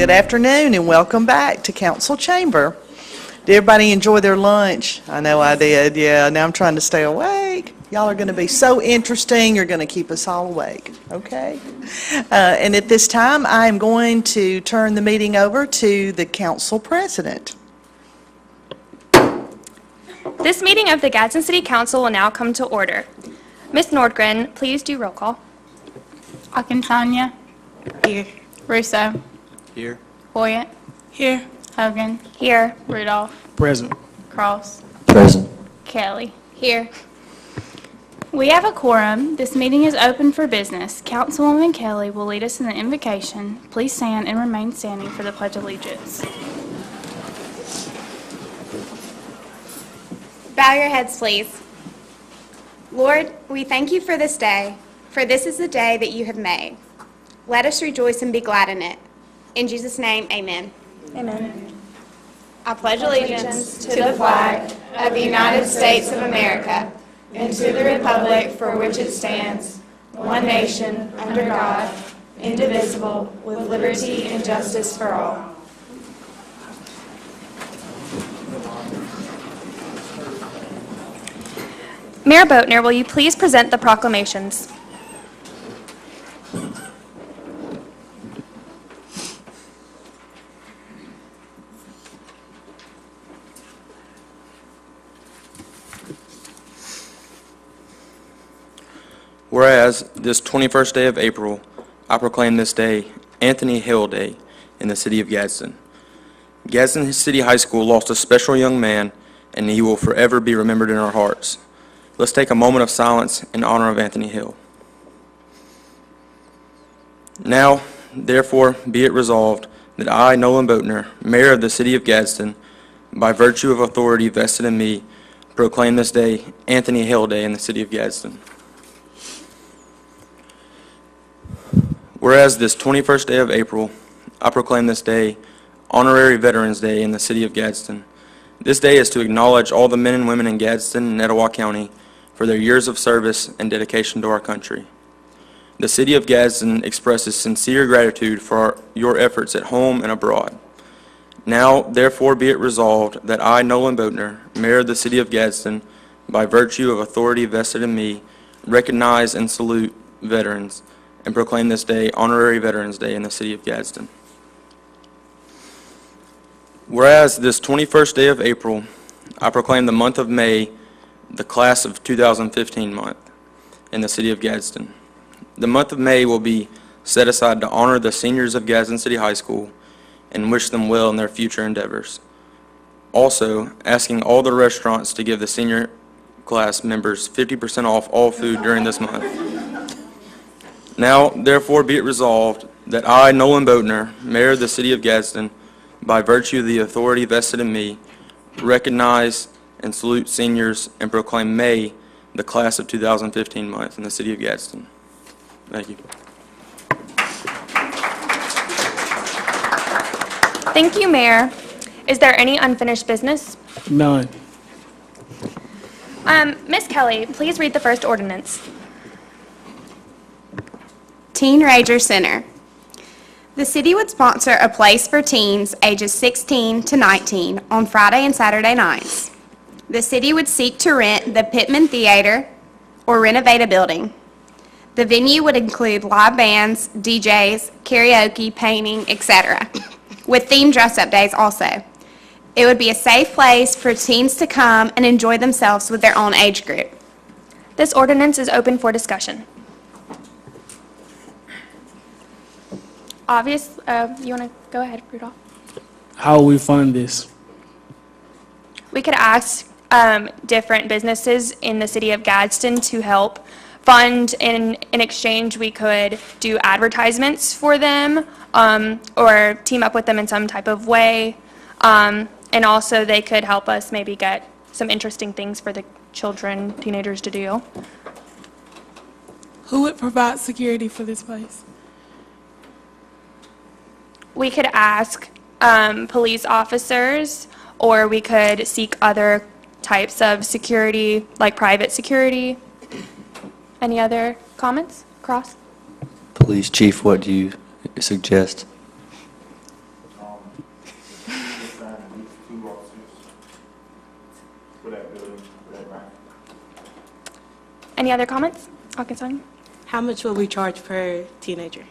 Good afternoon and welcome back to Council Chamber. Did everybody enjoy their lunch? I know I did, yeah. Now I'm trying to stay awake. Y'all are going to be so interesting. You're going to keep us all awake, okay? And at this time, I am going to turn the meeting over to the Council President. This meeting of the Gadsden City Council will now come to order. Ms. Nordgren, please do roll call. Akintanya. Here. Russo. Here. Hoyt. Here. Hogan. Here. Rudolph. Present. Cross. Present. Kelly. Here. We have a quorum. This meeting is open for business. Councilwoman Kelly will lead us in the invocation. Please stand and remain standing for the Pledge of Allegiance. Bow your heads, please. Lord, we thank you for this day, for this is the day that you have made. Let us rejoice and be glad in it. In Jesus' name, amen. Amen. I pledge allegiance to the flag of the United States of America and to the republic for which it stands, one nation, under God, indivisible, with liberty and justice for all. Mayor Boatner, will you please present the proclamations? Whereas this 21st day of April, I proclaim this day Anthony Hill Day in the city of Gadsden. Gadsden City High School lost a special young man, and he will forever be remembered in our hearts. Let's take a moment of silence in honor of Anthony Hill. Now, therefore, be it resolved that I, Nolan Boatner, Mayor of the City of Gadsden, by virtue of authority vested in me, proclaim this day Anthony Hill Day in the City of Gadsden. Whereas this 21st day of April, I proclaim this day Honorary Veterans Day in the City of Gadsden. This day is to acknowledge all the men and women in Gadsden and Etowah County for their years of service and dedication to our country. The City of Gadsden expresses sincere gratitude for your efforts at home and abroad. Now, therefore, be it resolved that I, Nolan Boatner, Mayor of the City of Gadsden, by virtue of authority vested in me, recognize and salute veterans and proclaim this day Honorary Veterans Day in the City of Gadsden. Whereas this 21st day of April, I proclaim the month of May the Class of 2015 month in the City of Gadsden. The month of May will be set aside to honor the seniors of Gadsden City High School and wish them well in their future endeavors. Also, asking all the restaurants to give the senior class members 50% off all food during this month. Now, therefore, be it resolved that I, Nolan Boatner, Mayor of the City of Gadsden, by virtue of the authority vested in me, recognize and salute seniors and proclaim May the Class of 2015 month in the City of Gadsden. Thank you. Thank you, Mayor. Is there any unfinished business? None. Ms. Kelly, please read the first ordinance. Teen Rager Center. The city would sponsor a place for teens ages 16 to 19 on Friday and Saturday nights. The city would seek to rent the Pittman Theater or renovate a building. The venue would include live bands, DJs, karaoke, painting, etc., with themed dress-up days also. It would be a safe place for teens to come and enjoy themselves with their own age group. This ordinance is open for discussion. You want to go ahead, Rudolph? How will we fund this? We could ask different businesses in the city of Gadsden to help fund. In exchange, we could do advertisements for them or team up with them in some type of way. And also they could help us maybe get some interesting things for the children, teenagers to do. Who would provide security for this place? We could ask police officers, or we could seek other types of security, like private security. Any other comments? Cross? Police chief, what do you suggest? Any other comments? Hawkinson? How much will we charge per teenager?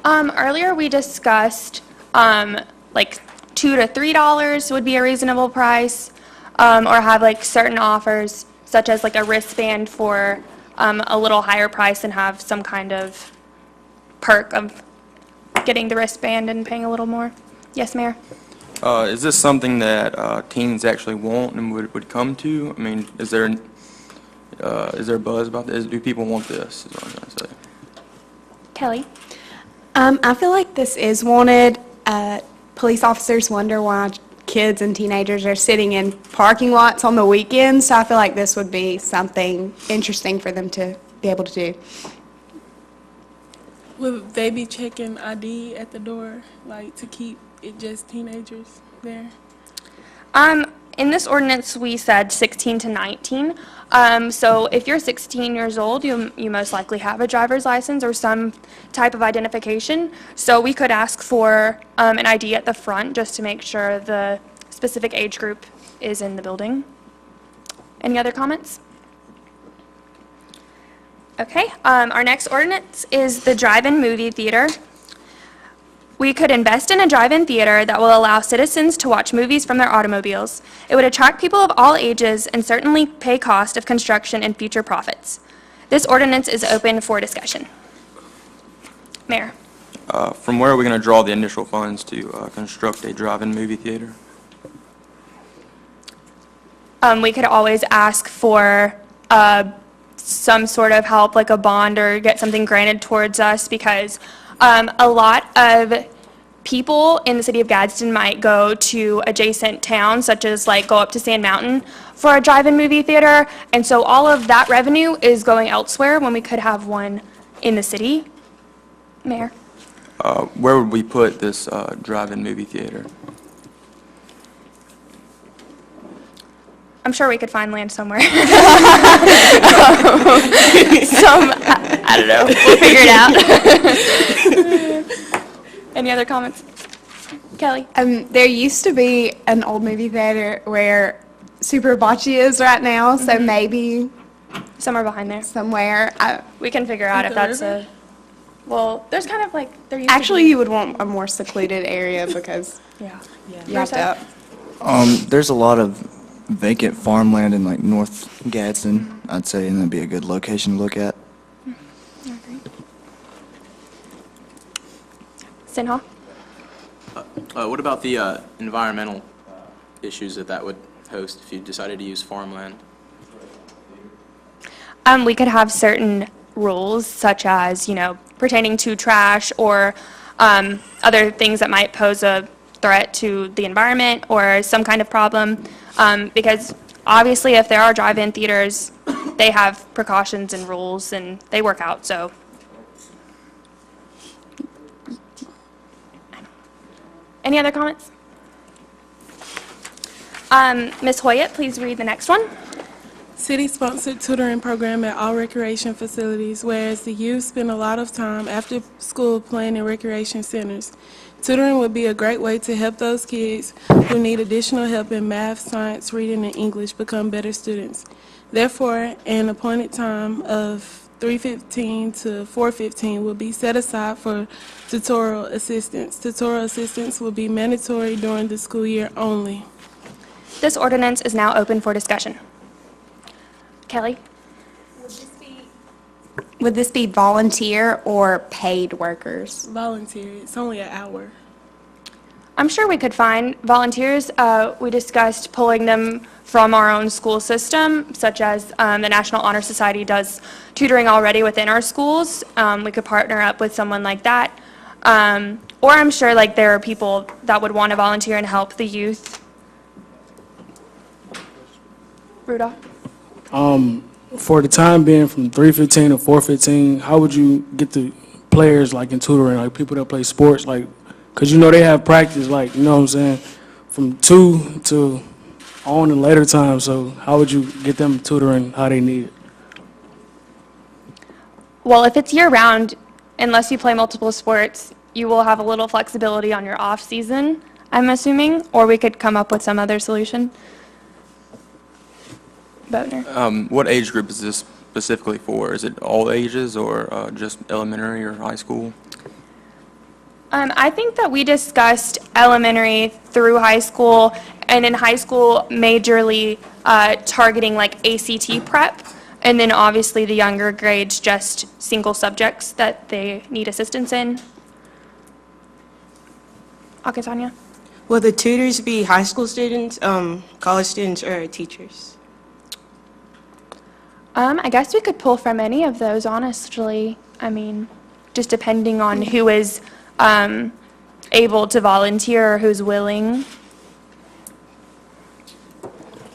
Earlier we discussed, like $2 to $3 would be a reasonable price, or have like certain offers, such as like a wristband for, a little higher price and have some kind of perk of getting the wristband and paying a little more. Yes, Mayor? Is this something that teens actually want and would come to? I mean, is there buzz about this? Do people want this, is what I'm trying to say. Kelly? I feel like this is wanted. Police officers wonder why kids and teenagers are sitting in parking lots on the weekends, so I feel like this would be something interesting for them to be able to do. Will they be checking ID at the door, like to keep it just teenagers there? In this ordinance, we said 16 to 19. So if you're 16 years old, you most likely have a driver's license or some type of identification. So we could ask for an ID at the front just to make sure the specific age group is in the building. Any other comments? Okay, our next ordinance is the drive-in movie theater. We could invest in a drive-in theater that will allow citizens to watch movies from their automobiles. It would attract people of all ages and certainly pay cost of construction and future profits. This ordinance is open for discussion. Mayor? From where are we going to draw the initial funds to construct a drive-in movie theater? We could always ask for some sort of help, like a bond, or get something granted towards us, because a lot of people in the city of Gadsden might go to adjacent towns, such as like go up to Sand Mountain for a drive-in movie theater, and so all of that revenue is going elsewhere when we could have one in the city. Mayor? Where would we put this drive-in movie theater? I'm sure we could find land somewhere. I don't know. We'll figure it out. Any other comments? Kelly? There used to be an old movie theater where Super Bocce is right now, so maybe Somewhere behind there. somewhere. We can figure out if the that's river? well, there's kind of like, there used to Actually, be. you would want a more secluded area because Yeah. you have to. There's a lot of vacant farmland in like North Gadsden, I'd say, and that'd be a good location to look at. Sinha? What about the environmental issues that would host if you decided to use farmland? We could have certain rules, such as, pertaining to trash or other things that might pose a threat to the environment or some kind of problem. Because obviously, if there are drive-in theaters, they have precautions and rules, and they work out, so. Any other comments? Ms. Hoyt, please read the next one. City-sponsored tutoring program at all recreation facilities, whereas the youth spend a lot of time after school playing in recreation centers. Tutoring would be a great way to help those kids who need additional help in math, science, reading, and English become better students. Therefore, an appointed time of 3:15 to 4:15 will be set aside for tutorial assistance. Tutorial assistance will be mandatory during the school year only. This ordinance is now open for discussion. Kelly? Would this be volunteer or paid workers? Volunteer, it's only an hour. I'm sure we could find volunteers. We discussed pulling them from our own school system, such as the National Honor Society does tutoring already within our schools. We could partner up with someone like that. Or I'm sure like there are people that would want to volunteer and help the youth. Rudolph? For the time being, from 3:15 to 4:15, how would you get the players like in tutoring, like people that play sports, like, cause they have practice, like, you know what I'm saying, from 2 to on in later times. So how would you get them tutoring how they need it? Well, if it's year-round, unless you play multiple sports, you will have a little flexibility on your off-season, I'm assuming, or we could come up with some other solution. Boatner? What age group is this specifically for? Is it all ages or just elementary or high school? I think that we discussed elementary through high school, and in high school, majorly targeting like ACT prep, and then obviously the younger grades, just single subjects that they need assistance in. Okay, Tanya? Will the tutors be high school students, college students, or teachers? I guess we could pull from any of those, honestly. I mean, just depending on who is able to volunteer or who's willing.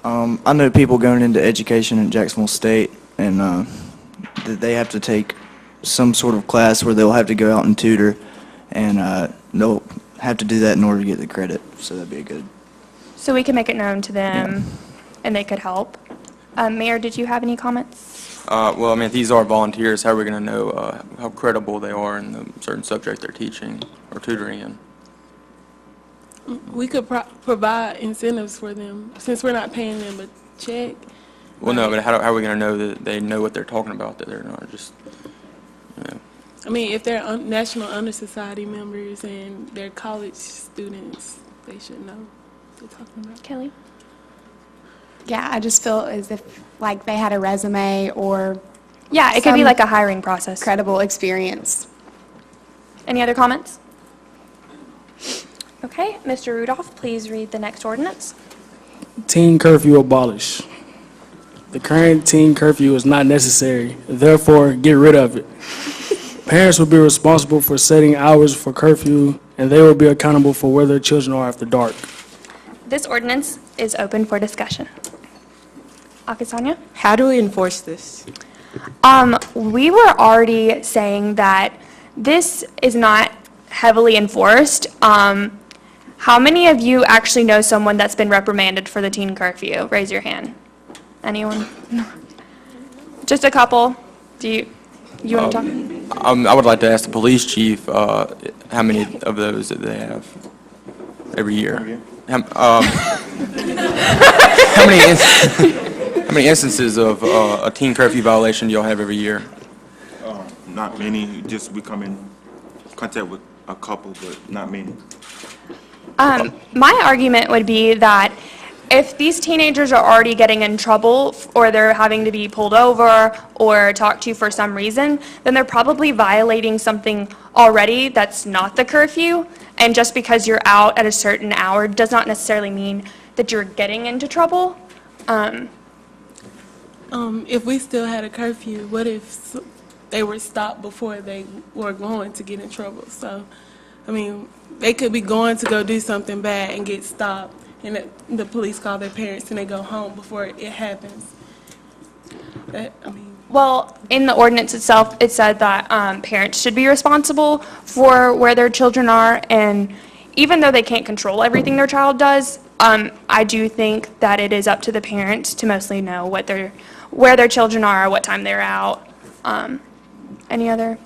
I know people going into education in Jacksonville State, and that they have to take some sort of class where they'll have to go out and tutor, and they'll have to do that in order to get the credit, so that'd be a good. So we can make it known to them, and they could help. Mayor, did you have any comments? Well, I mean, if these are volunteers, how are we going to know how credible they are in the certain subject they're teaching or tutoring in? We could provide incentives for them, since we're not paying them a check. Well, no, but how are we going to know that they know what they're talking about, that they're not just, you know? I mean, if they're National Honor Society members and they're college students, they should know what they're talking about. Kelly? Yeah, I just feel as if, like, they had a resume or Yeah, it could be Some like a hiring process. credible experience. Any other comments? Okay, Mr. Rudolph, please read the next ordinance. Teen curfew abolished. The current teen curfew is not necessary, therefore get rid of it. Parents will be responsible for setting hours for curfew, and they will be accountable for where their children are after dark. This ordinance is open for discussion. Akasanya? How do we enforce this? We were already saying that this is not heavily enforced. How many of you actually know someone that's been reprimanded for the teen curfew? Raise your hand. Anyone? Just a couple? Do you want to talk? I would like to ask the police chief how many of those that they have every year. How many instances of a teen curfew violation do y'all have every year? Not many, just we come in contact with a couple, but not many. My argument would be that if these teenagers are already getting in trouble or they're having to be pulled over or talked to for some reason, then they're probably violating something already that's not the curfew. And just because you're out at a certain hour does not necessarily mean that you're getting into trouble. If we still had a curfew, what if they were stopped before they were going to get in trouble? So, I mean, they could be going to go do something bad and get stopped, and the police call their parents and they go home before it happens. Well, in the ordinance itself, it said that parents should be responsible for where their children are, and even though they can't control everything their child does, I do think that it is up to the parents to mostly know where their children are, what time they're out. Any other?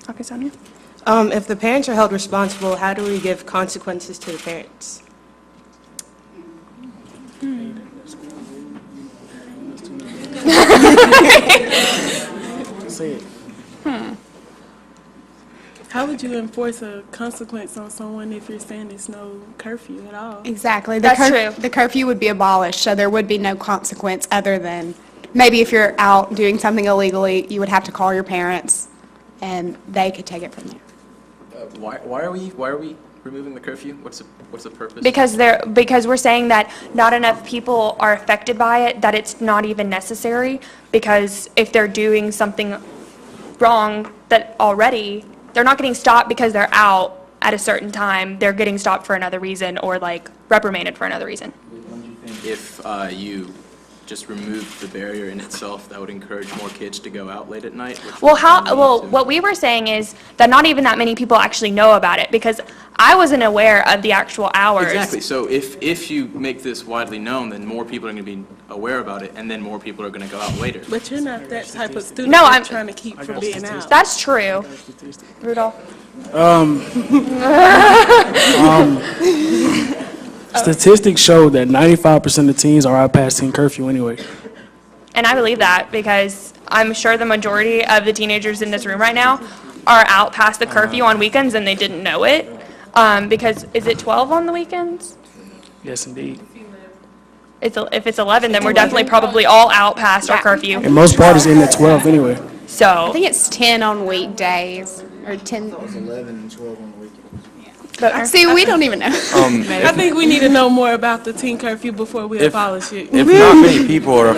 Okay, Sonia? If the parents are held responsible, how do we give consequences to the parents? Say it. How would you enforce a consequence on someone if you're saying there's no curfew at all? Exactly. That's true. The curfew would be abolished, so there would be no consequence other than maybe if you're out doing something illegally, you would have to call your parents, and they could take it from there. Why are we removing the curfew? What's the purpose? Because we're saying that not enough people are affected by it, that it's not even necessary, because if they're doing something wrong that already, they're not getting stopped because they're out at a certain time, they're getting stopped for another reason or like reprimanded for another reason. If you just removed the barrier in itself, that would encourage more kids to go out late at night? What we were saying is that not even that many people actually know about it, because I wasn't aware of the actual hours. Exactly. So if you make this widely known, then more people are going to be aware about it, and then more people are going to go out later. But you're not that type of student No, that's I'm trying to keep from being out. That's true. Rudolph? Statistics show that 95% of teens are out past teen curfew anyway. And I believe that because I'm sure the majority of the teenagers in this room right now are out past the curfew on weekends and they didn't know it. Because, is it 12 on the weekends? Yes, indeed. If it's 11, then we're definitely probably all out past our curfew. And most parties end at 12 anyway. I So, think it's 10 on weekdays, or 10. 11 and 12 on the weekend. See, we don't even know. I think we need to know more about the teen curfew before we abolish it. If not many people are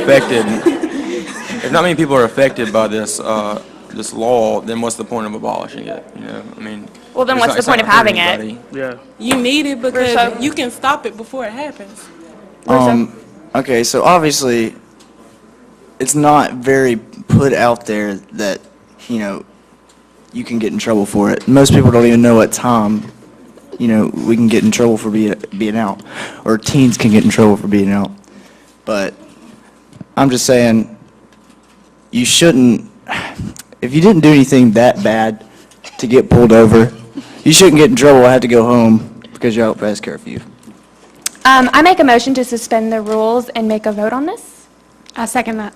affected, by this, this law, then what's the point of abolishing it, you know? I mean. well, then it's what's not- the it's point not of having hurting it? anybody. Yeah. You need it Russo? because you can stop it before it happens. Okay, so obviously, it's not very put out there that, you know, you can get in trouble for it. Most people don't even know what time, you know, we can get in trouble for being out, or teens can get in trouble for being out. But I'm just saying, you shouldn't, if you didn't do anything that bad to get pulled over, you shouldn't get in trouble and have to go home because you're out past curfew. I make a motion to suspend the rules and make a vote on this. I second that.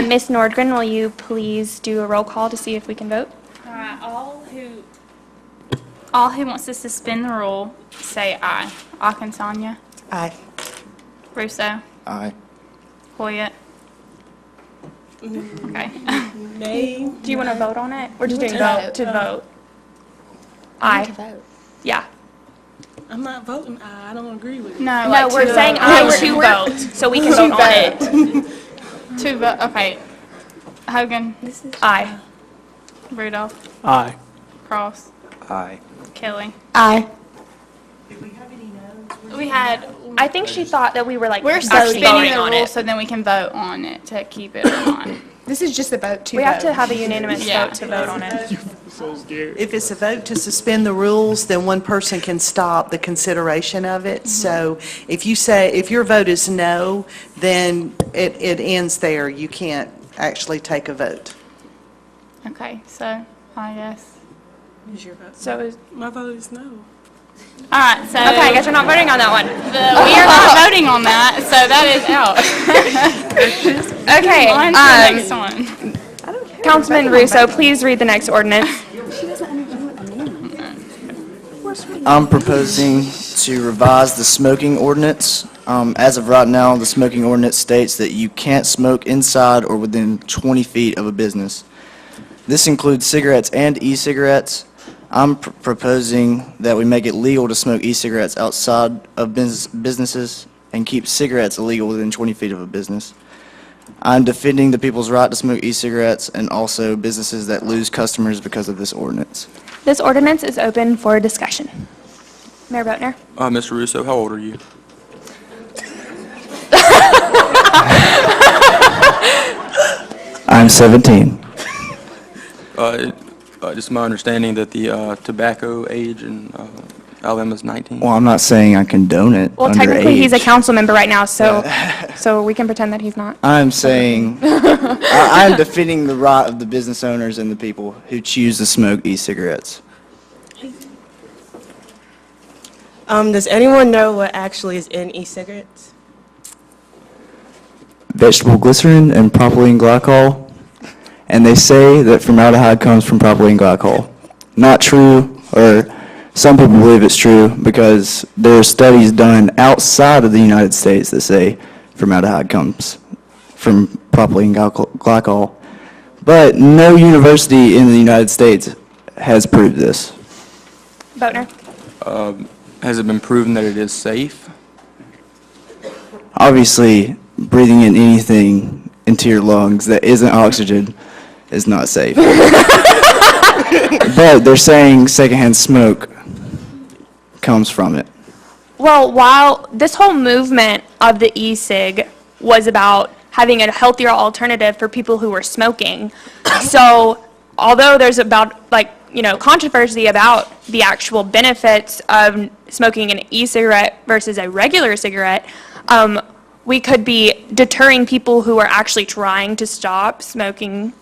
Ms. Nordgren, will you please do a roll call to see if we can vote? All right, all who wants to suspend the rule, say aye. Akinsanya, Aye. Russo, Aye. Hoyt. Okay. Nay. Do you want to vote on it? We're just doing vote to vote. Aye. Yeah. I'm not voting aye. I don't agree with it. No, No, we're saying aye to vote, so we can vote on it. to vote. Okay. Hogan, Aye. Rudolph, Aye. Cross, Aye. Kelly. Aye. We had. I think she thought that we were like We're actually suspending voting the on rule it. so then we can vote on it to keep it or not. This is just a vote to We have to vote. have a unanimous Yeah. vote to vote on it. If it's a vote to suspend the rules, then one person can stop the consideration of it. So if your vote is no, then it ends there. You can't actually take a vote. Okay, so I guess. So, My vote is no. All right, so. okay, I guess we're not voting on that one. We are not voting on that, so that is out. Okay, On to the next one. Councilman Russo, please read the next ordinance. I'm proposing to revise the smoking ordinance. As of right now, the smoking ordinance states that you can't smoke inside or within 20 feet of a business. This includes cigarettes and e-cigarettes. I'm proposing that we make it legal to smoke e-cigarettes outside of businesses and keep cigarettes illegal within 20 feet of a business. I'm defending the people's right to smoke e-cigarettes and also businesses that lose customers because of this ordinance. This ordinance is open for discussion. Mayor Boatner? Mr. Russo, how old are you? I'm 17. Just my understanding that the tobacco age in Alabama is 19. Well, I'm not saying I condone it Well, technically, he's a underage. council member right now, so we can pretend that he's not. I'm saying, I'm defending the right of the business owners and the people who choose to smoke e-cigarettes. Does anyone know what actually is in e-cigarettes? Vegetable glycerin and propylene glycol, and they say that formaldehyde comes from propylene glycol. Not true, or some people believe it's true because there are studies done outside of the United States that say formaldehyde comes from propylene glycol. But no university in the United States has proved this. Boatner? Has it been proven that it is safe? Obviously, breathing in anything into your lungs that isn't oxygen is not safe. But they're saying secondhand smoke comes from it. Well, while this whole movement of the e-cig was about having a healthier alternative for people who were smoking, so although there's controversy about the actual benefits of smoking an e-cigarette versus a regular cigarette, we could be deterring people who are actually trying to stop smoking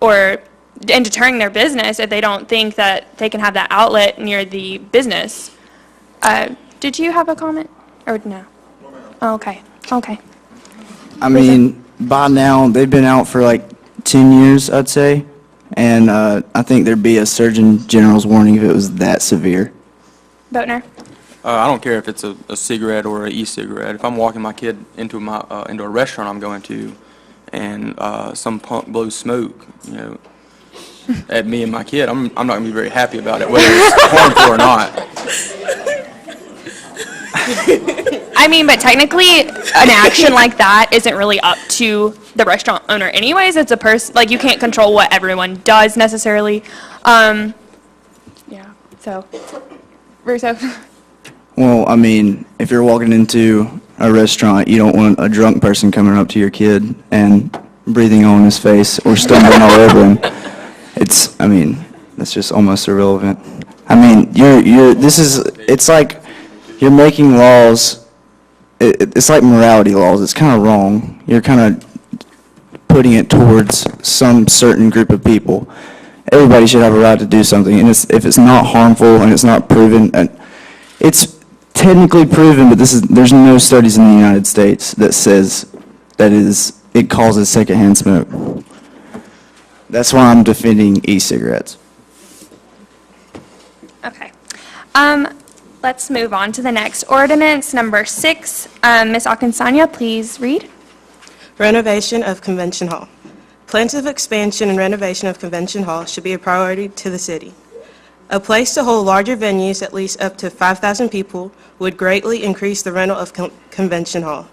and deterring their business if they don't think that they can have that outlet near the business. Did you have a comment, or no? Oh, okay. I mean, by now, they've been out for like 10 years, I'd say. And I think there'd be a Surgeon General's warning if it was that severe. Boatner? I don't care if it's a cigarette or an e-cigarette. If I'm walking my kid into a restaurant I'm going to, and some punk blows smoke, at me and my kid, I'm not going to be very happy about it, whether it's harmful or not. I mean, but technically, an action like that isn't really up to the restaurant owner anyways. It's a person, like, you can't control what everyone does necessarily. Yeah, so, Russo? Well, I mean, if you're walking into a restaurant, you don't want a drunk person coming up to your kid and breathing on his face or stumbling all over him. That's just almost irrelevant. I mean, it's like you're making laws, it's like morality laws. It's kind of wrong. You're kind of putting it towards some certain group of people. Everybody should have a right to do something, and if it's not harmful and it's not proven, and it's technically proven, but there's no studies in the United States that says it causes secondhand smoke. That's why I'm defending e-cigarettes. Okay. Let's move on to the next ordinance, number 6. Ms. Akinsanya, please read. Renovation of Convention Hall. Plans of expansion and renovation of Convention Hall should be a priority to the city. A place to hold larger venues, at least up to 5,000 people, would greatly increase the rental of Convention Hall.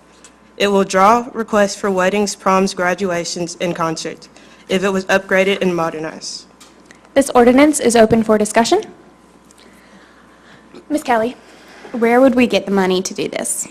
It will draw requests for weddings, proms, graduations, and concerts if it was upgraded and modernized. This ordinance is open for discussion. Ms. Kelly? Where would we get the money to do this?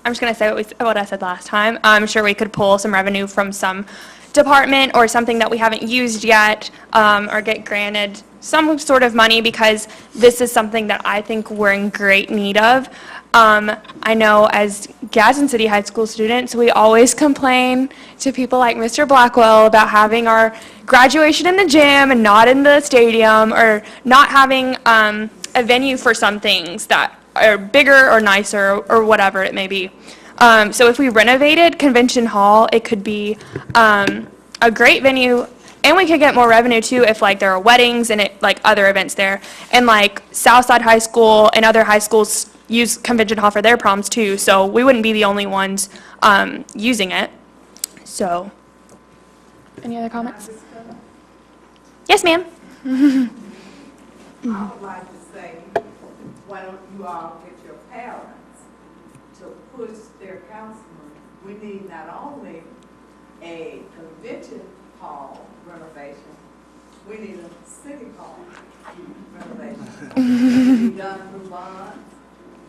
I'm just going to say what I said last time. I'm sure we could pull some revenue from some department or something that we haven't used yet, or get granted some sort of money, because this is something that I think we're in great need of. I know as Gadsden City High School students, we always complain to people like Mr. Blackwell about having our graduation in the gym and not in the stadium, or not having a venue for some things that are bigger or nicer or whatever it may be. So if we renovated Convention Hall, it could be a great venue, and we could get more revenue too if like there are weddings and other events there. And like Southside High School and other high schools use Convention Hall for their proms too, so we wouldn't be the only ones using it. So, any other comments? Yes, ma'am. I would like to say, why don't you all get your parents to push their councilman? We need not only a convention hall renovation, we need a city hall renovation. It can be done through bonds,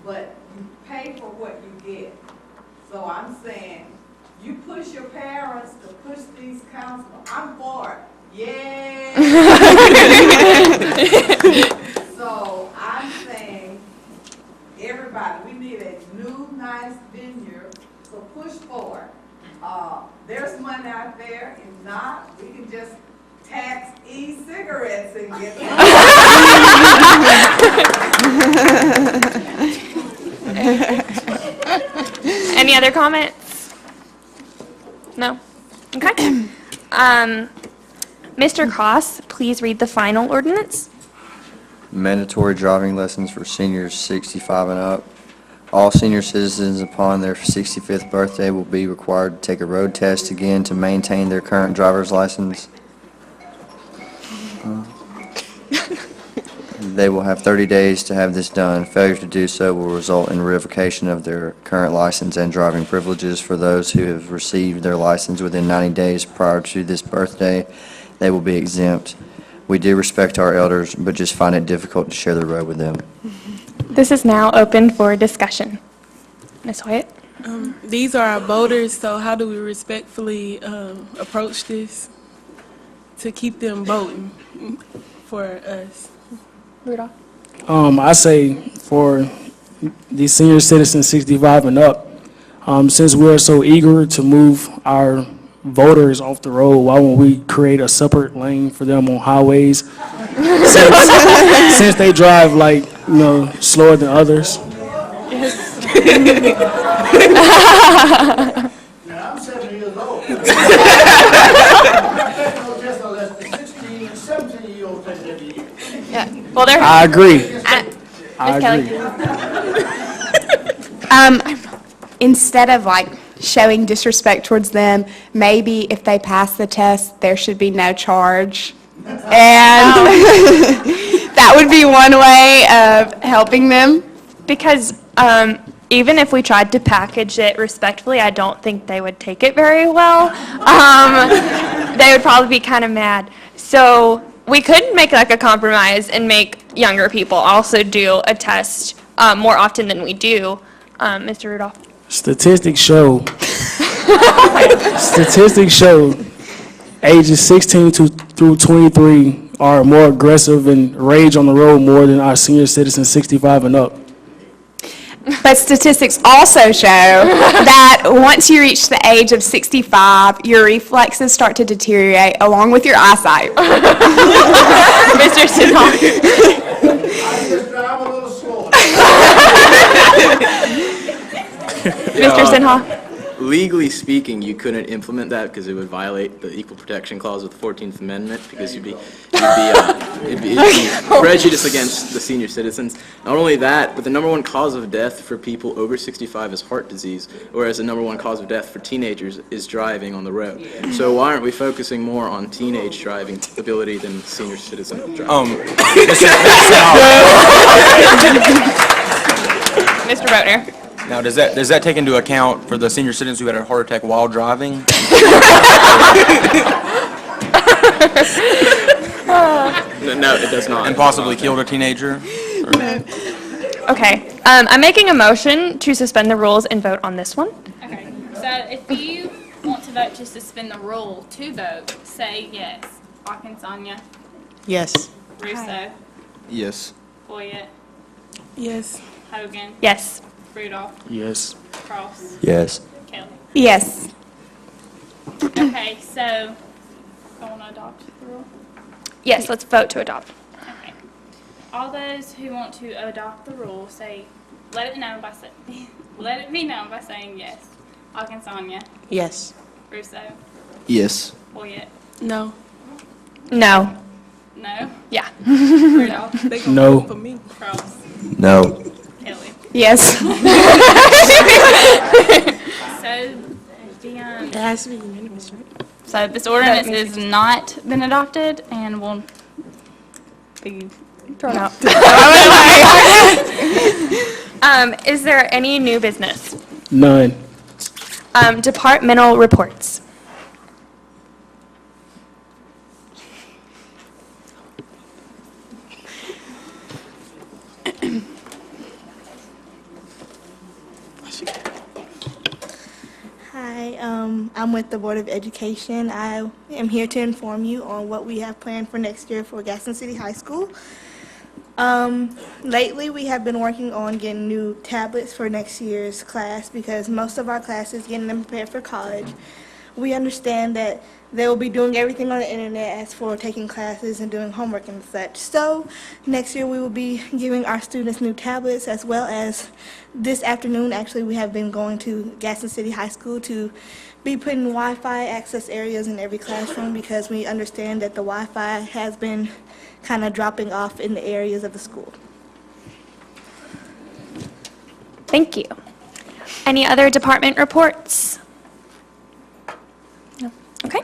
but you pay for what you get. So I'm saying, you push your parents to push these councilmen. I'm for it. Yeah. So I'm saying, everybody, we need a new, nice venue, so push for it. There's money out there. If not, we can just tax e-cigarettes and get them. Any other comments? No? Okay. Mr. Cross, please read the final ordinance. Mandatory driving lessons for seniors 65 and up. All senior citizens upon their 65th birthday will be required to take a road test again to maintain their current driver's license. They will have 30 days to have this done. Failure to do so will result in revocation of their current license and driving privileges. For those who have received their license within 90 days prior to this birthday, they will be exempt. We do respect our elders, but just find it difficult to share the road with them. This is now open for discussion. Ms. Hoyt? These are our voters, so how do we respectfully approach this to keep them voting for us? Rudolph? I say for the senior citizens 65 and up, since we are so eager to move our voters off the road, why won't we create a separate lane for them on highways? Since they drive slower than others. Yes. Now, I'm 70 years old. I'm not taking no test unless the 16 and 17-year-olds take it every year. Well, they're. I agree. I Ms. Kelly. agree. Instead of like showing disrespect towards them, maybe if they pass the test, there should be no charge. And that would be one way of helping them. Because even if we tried to package it respectfully, I don't think they would take it very well. They would probably be kind of mad. So we could make like a compromise and make younger people also do a test more often than we do. Mr. Rudolph? Statistics show ages 16 through 23 are more aggressive and rage on the road more than our senior citizens 65 and up. But statistics also show that once you reach the age of 65, your reflexes start to deteriorate along with your eyesight. Mr. Sinha? I just drive a little slower. Mr. Sinha? Legally speaking, you couldn't implement that because it would violate the Equal Protection Clause of the 14th Amendment, because it'd be prejudice against the senior citizens. Not only that, but the #1 cause of death for people over 65 is heart disease, whereas the #1 cause of death for teenagers is driving on the road. So why aren't we focusing more on teenage driving ability than senior citizen driving? Mr. Boatner? Now, does that take into account for the senior citizens who had a heart attack while driving? No, it does not. And possibly killed a teenager? Okay, I'm making a motion to suspend the rules and vote on this one. Okay, so if you want to vote to suspend the rule to vote, say yes. Akinsanya, Yes. Russo, Yes. Boyett, Yes. Hogan, Yes. Rudolph, Yes. Cross, Yes. Kelly. Yes. Okay, so, I want to adopt the rule? Yes, let's vote to adopt. Okay. All those who want to adopt the rule say, let it be known by saying yes. Akinsanya, Yes. Russo, Yes. Boyett, No. No. no, Yeah. Rudolph, They gonna No. vote for me. Cross, No. Kelly. Yes. So, the, It has to be unanimous, right? so this ordinance has not been adopted and will be Thrown out. Is there any new business? None. Departmental reports. Hi, I'm with the Board of Education. I am here to inform you on what we have planned for next year for Gaston City High School. Lately, we have been working on getting new tablets for next year's class because most of our class is getting them prepared for college. We understand that they will be doing everything on the internet as for taking classes and doing homework and such. So next year we will be giving our students new tablets, as well as this afternoon, actually, we have been going to Gaston City High School to be putting Wi-Fi access areas in every classroom because we understand that the Wi-Fi has been kind of dropping off in the areas of the school. Thank you. Any other department reports? No. Okay.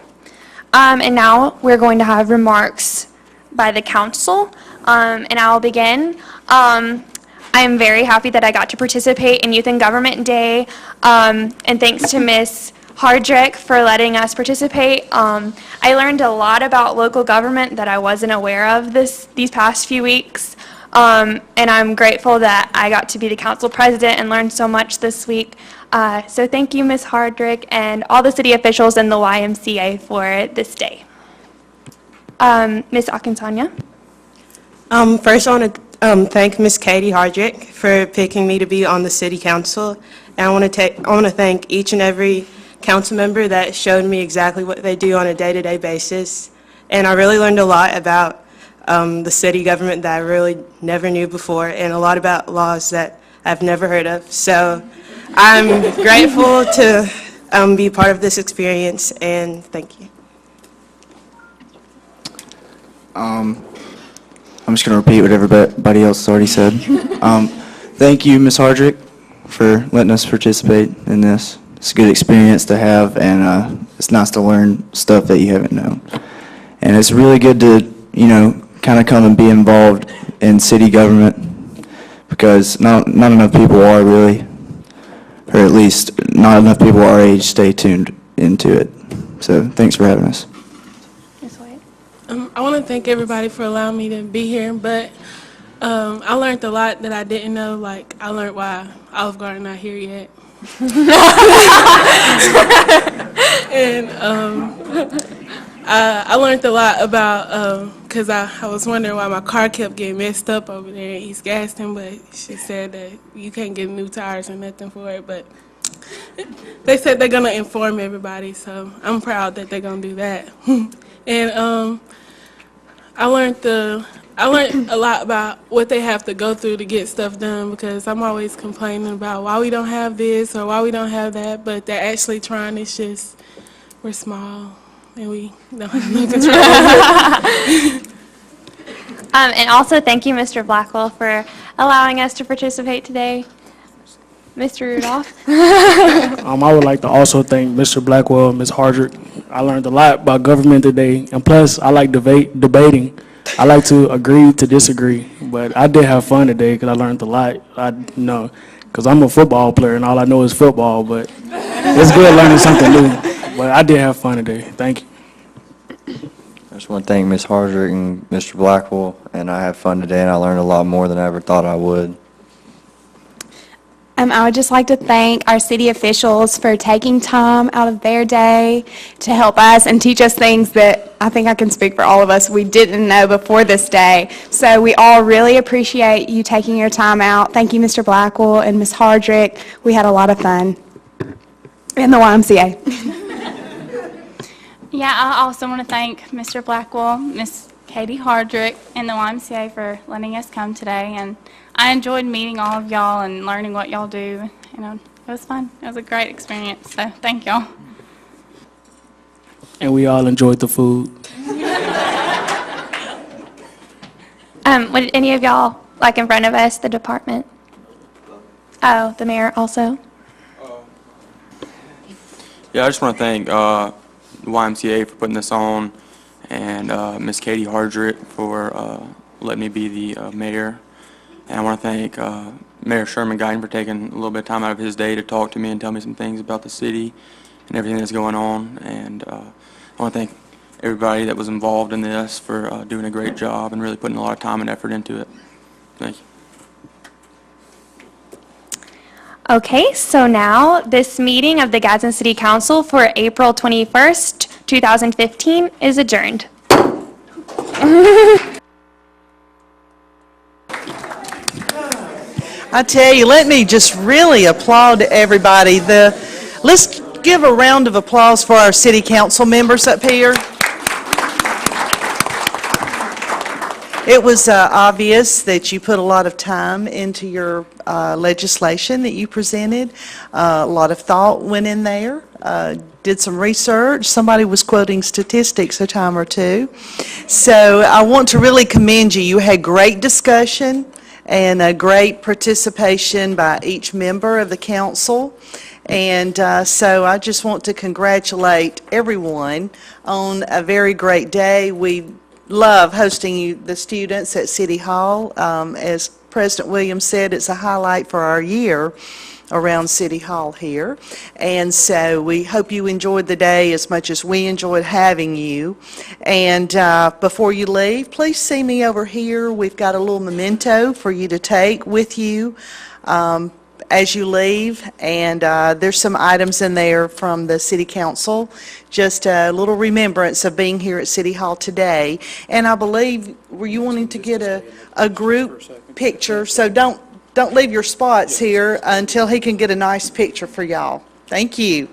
And now we're going to have remarks by the council, and I'll begin. I'm very happy that I got to participate in Youth and Government Day, and thanks to Ms. Hardrick for letting us participate. I learned a lot about local government that I wasn't aware of these past few weeks, and I'm grateful that I got to be the council president and learn so much this week. So thank you, Ms. Hardrick, and all the city officials and the YMCA for this day. Ms. Akinsanya? First, I want to thank Ms. Katie Hardrick for picking me to be on the city council. And I want to thank each and every council member that showed me exactly what they do on a day-to-day basis. And I really learned a lot about the city government that I really never knew before, and a lot about laws that I've never heard of. So I'm grateful to be part of this experience, and thank you. I'm just going to repeat what everybody else has already said. Thank you, Ms. Hardrick, for letting us participate in this. It's a good experience to have, and it's nice to learn stuff that you haven't known. And it's really good to, kind of come and be involved in city government, because not enough people are really, or at least not enough people our age stay tuned into it. So thanks for having us. I want to thank everybody for allowing me to be here, but I learned a lot that I didn't know. Like, I learned why Olive Garden not here yet. And I learned a lot about, because I was wondering why my car kept getting messed up over there in East Gaston, but she said that you can't get new tires or nothing for it, but they said they're going to inform everybody, so I'm proud that they're going to do that. And I learned a lot about what they have to go through to get stuff done, because I'm always complaining about why we don't have this or why we don't have that, but they're actually trying. It's just we're small and we don't have no control over it. And also, thank you, Mr. Blackwell, for allowing us to participate today. Mr. Rudolph? I would like to also thank Mr. Blackwell and Ms. Hardrick. I learned a lot about government today, and plus, I like debating. I like to agree to disagree, but I did have fun today because I learned a lot. Because I'm a football player and all I know is football, but it's good learning something new. But I did have fun today. Thank you. I just want to thank Ms. Hardrick and Mr. Blackwell, and I had fun today, and I learned a lot more than I ever thought I would. I would just like to thank our city officials for taking time out of their day to help us and teach us things that I think I can speak for all of us we didn't know before this day. So we all really appreciate you taking your time out. Thank you, Mr. Blackwell and Ms. Hardrick. We had a lot of fun in the YMCA. Yeah, I also want to thank Mr. Blackwell, Miss Katie Hardrick, and the YMCA for letting us come today. And I enjoyed meeting all of y'all and learning what y'all do. It was fun. It was a great experience. So thank y'all. And we all enjoyed the food. Would any of y'all, like in front of us, the department? Oh, the mayor also? Yeah, I just want to thank the YMCA for putting this on, and Miss Katie Hardrick for letting me be the mayor. And I want to thank Mayor Sherman Guyton for taking a little bit of time out of his day to talk to me and tell me some things about the city and everything that's going on. And I want to thank everybody that was involved in this for doing a great job and really putting a lot of time and effort into it. Thank you. Okay, so now this meeting of the Gadsden City Council for April 21st, 2015 is adjourned. I tell you, let me just really applaud everybody. Let's give a round of applause for our city council members up here. It was obvious that you put a lot of time into your legislation that you presented. A lot of thought went in there. Did some research. Somebody was quoting statistics a time or two. So I want to really commend you. You had great discussion and a great participation by each member of the council. And so I just want to congratulate everyone on a very great day. We love hosting the students at City Hall. As President Williams said, it's a highlight for our year around City Hall here. And so we hope you enjoyed the day as much as we enjoyed having you. And before you leave, please see me over here. We've got a little memento for you to take with you as you leave, and there's some items in there from the City Council, just a little remembrance of being here at City Hall today. And I believe, were you wanting to get a group picture? So don't leave your spots here until he can get a nice picture for y'all. Thank you.